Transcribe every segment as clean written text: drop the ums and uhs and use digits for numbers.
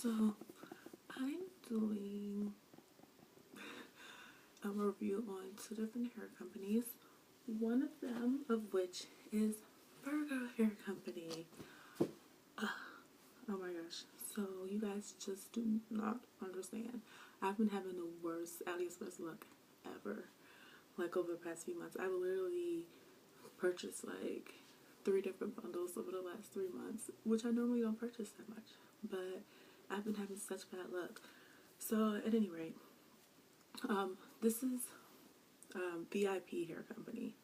So I'm doing a review on two different hair companies. One of them of which is Virgo Hair Company. Oh my gosh. So you guys just do not understand. I've been having the worst Aliexpress luck ever. Like over the past few months. I've literally purchased like 3 different bundles over the last 3 months, which I normally don't purchase that much. But I've been having such bad luck. So at any rate, this is VIP Hair Company.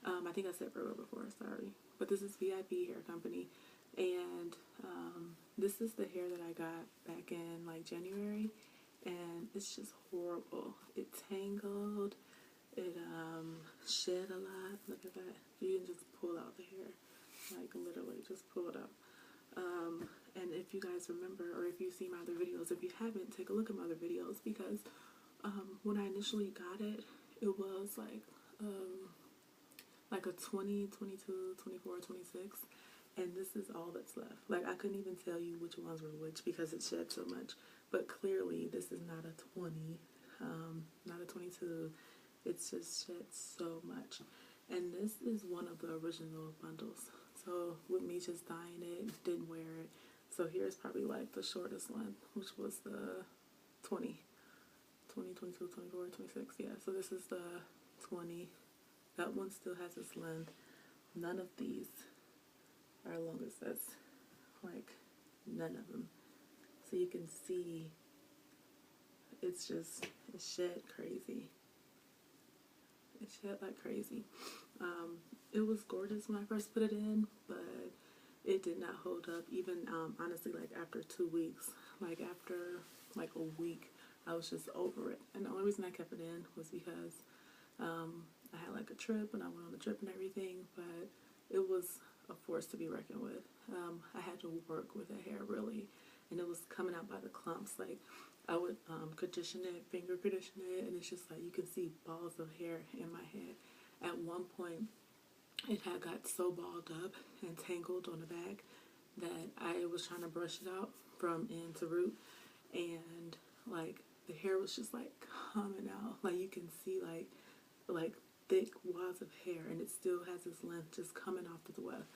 I think I said Virgo before, sorry. But this is VIP Hair Company. And this is the hair that I got back in like January. And it's just horrible. It tangled. It shed a lot. Look at that. You can just pull out the hair. Like literally just pull it out. And if you guys remember, or if you've seen my other videos, if you haven't, take a look at my other videos, because when I initially got it, it was like a 20, 22, 24, 26, and this is all that's left. Like I couldn't even tell you which ones were which because it shed so much, but clearly this is not a 20, not a 22. It's just shed so much, and this is one of the original bundles. So with me just dyeing it, didn't wear it. So here's probably like the shortest one, which was the 20, 22, 24, 26. Yeah, so this is the 20. That one still has its length. None of these are long as this. Like, none of them. So you can see it's just, it shed crazy. It shed like crazy. It was gorgeous when I first put it in, but it did not hold up. Even honestly, like after 2 weeks, like after like a week, I was just over it. And the only reason I kept it in was because I had like a trip and I went on the trip and everything, but it was a force to be reckoned with. I had to work with the hair really, and it was coming out by the clumps. Like I would condition it, finger condition it, and it's just like you can see balls of hair in my head. At one point, it had got so balled up and tangled on the back that I was trying to brush it out from end to root, and like the hair was just like coming out. Like you can see like thick wads of hair, and it still has this length just coming off the weft.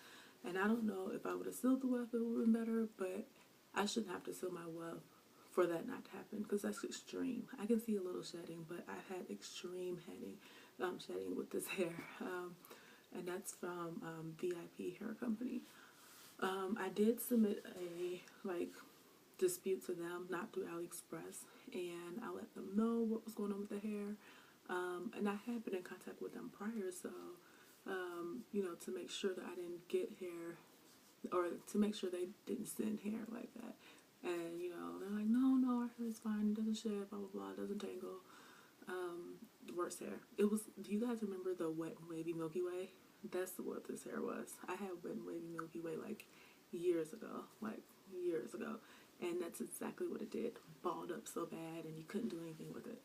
And I don't know if I would have sealed the weft, it would have been better, but I shouldn't have to seal my weft for that not to happen, because that's extreme. I can see a little shedding, but I've had extreme shedding with this hair. And that's from VIP Hair Company. I did submit a dispute to them, not through Aliexpress, and I let them know what was going on with the hair. And I had been in contact with them prior, so you know, to make sure that I didn't get hair, or to make sure they didn't send hair like that. And you know, they're like, no, our hair is fine, it doesn't shed, blah blah blah, it doesn't tangle. Worst hair. It was. Do you guys remember the wet and wavy Milky Way? That's what this hair was. I had wet and wavy Milky Way like years ago, and that's exactly what it did. Balled up so bad, and you couldn't do anything with it.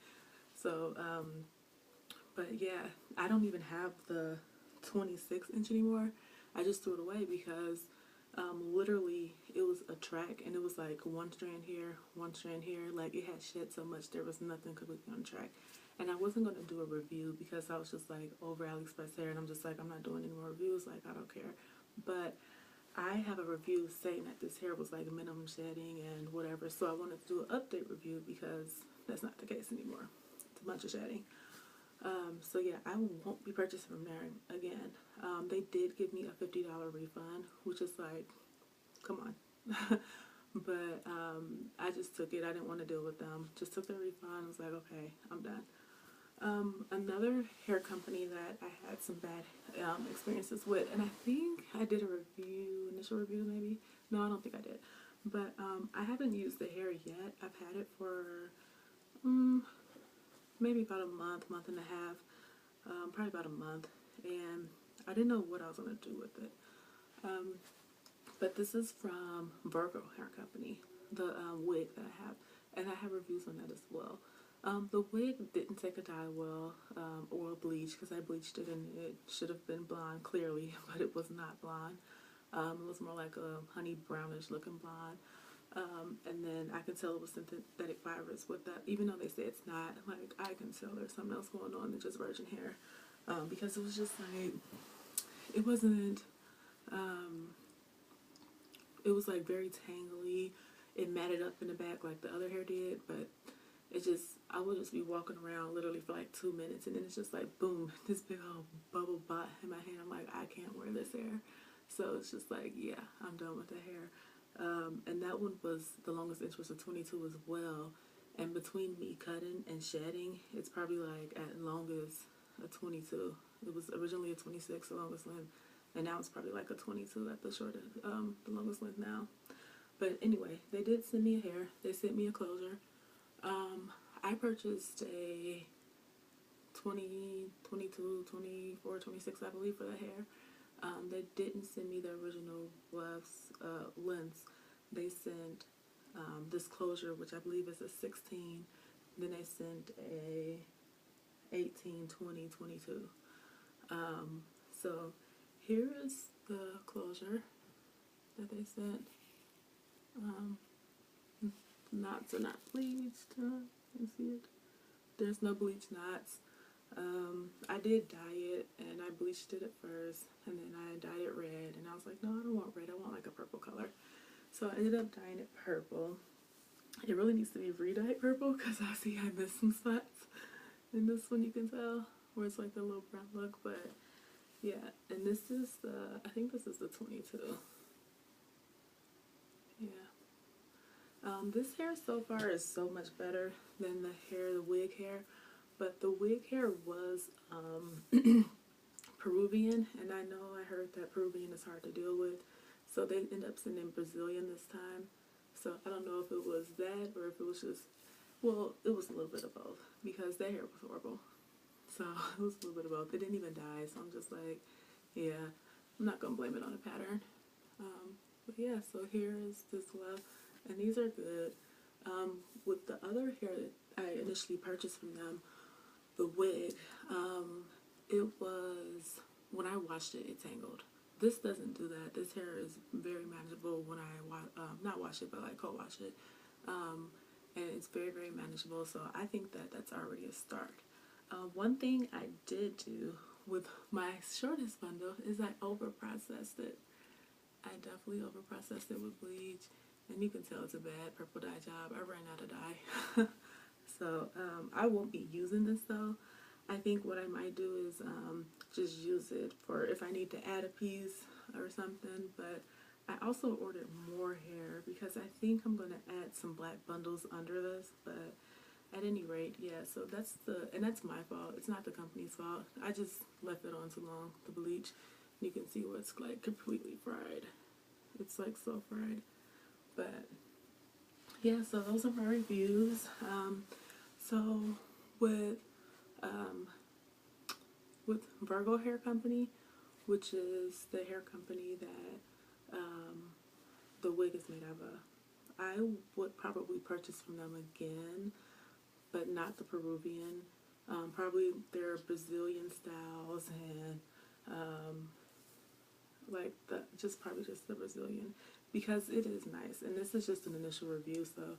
So, but yeah, I don't even have the 26-inch anymore. I just threw it away because literally it was a track, and it was like one strand here, one strand here. Like it had shed so much, there was nothing completely on track. And I wasn't going to do a review because I was just like over Aliexpress hair, and I'm just like, I'm not doing any more reviews, like I don't care. But I have a review saying that this hair was like minimum shedding and whatever, so I wanted to do an update review because that's not the case anymore. It's a bunch of shedding. So yeah, I won't be purchasing from there again. They did give me a $50 refund, which is like, come on. But I just took it. I didn't want to deal with them. Just took the refund. I was like, okay, I'm done. Another hair company that I had some bad experiences with, and I think I did a review, initial review maybe. No, I don't think I did. But I haven't used the hair yet. I've had it for maybe about a month, month and a half, probably about a month, and I didn't know what I was going to do with it. But this is from Virgo Hair Company, the wig that I have, and I have reviews on that as well. The wig didn't take a dye well, or a bleach, because I bleached it and it should have been blonde clearly, but it was not blonde. It was more like a honey brownish looking blonde. And then I can tell it was synthetic fibers with that, even though they say it's not. Like, I can tell there's something else going on than just virgin hair, because it was just like, it wasn't, it was like very tangly. It matted up in the back like the other hair did, but it just, I would just be walking around literally for like 2 minutes, and then it's just like, boom, this big old bubble butt in my hand. I'm like, I can't wear this hair. So it's just like, yeah, I'm done with the hair. And that one was, the longest inch was a 22 as well. And between me cutting and shedding, it's probably like at longest a 22. It was originally a 26, the longest length, and now it's probably like a 22 at the shortest, the longest length now. But anyway, they did send me a hair. They sent me a closure. I purchased a 20, 22, 24, 26, I believe, for the hair. They didn't send me the original lengths. They sent this closure, which I believe is a 16. Then they sent a 18, 20, 22. So here is the closure that they sent. Knots are not bleached. You can see it. There's no bleach knots. I did dye it, and I bleached it at first, and then I dyed it red, and I was like, no, I don't want red, I want like a purple color. So I ended up dyeing it purple. It really needs to be re-dyed purple, because I see I missed some spots in this one, you can tell, where it's like the little brown look, but yeah. And this is the, I think this is the 22. Yeah. This hair so far is so much better than the wig hair, but the wig hair was Peruvian, and I know I heard that Peruvian is hard to deal with, so they ended up sending Brazilian this time. So I don't know if it was that or if it was just, well, it was a little bit of both, because their hair was horrible. So it was a little bit of both. They didn't even dye, so I'm just like, yeah, I'm not gonna blame it on a pattern. But yeah, so here is this left, and these are good. With the other hair that I initially purchased from them, the wig, it was, when I washed it, it tangled. This doesn't do that. This hair is very manageable when I not wash it, but like co-wash it. And it's very, very manageable, so I think that that's already a start. One thing I did do with my shortest bundle is I over-processed it. I definitely over-processed it with bleach, and you can tell it's a bad purple dye job. I ran out of dye. So I won't be using this though. I think what I might do is just use it for if I need to add a piece or something. But I also ordered more hair because I think I'm going to add some black bundles under this. But at any rate, yeah, so that's my fault. It's not the company's fault. I just left it on too long, the bleach. You can see what's like completely fried. It's like so fried. But yeah, so those are my reviews. So with Virgo Hair Company, which is the hair company that the wig is made of, I would probably purchase from them again, but not the Peruvian. Probably their Brazilian styles and like probably just the Brazilian, because it is nice. And this is just an initial review, so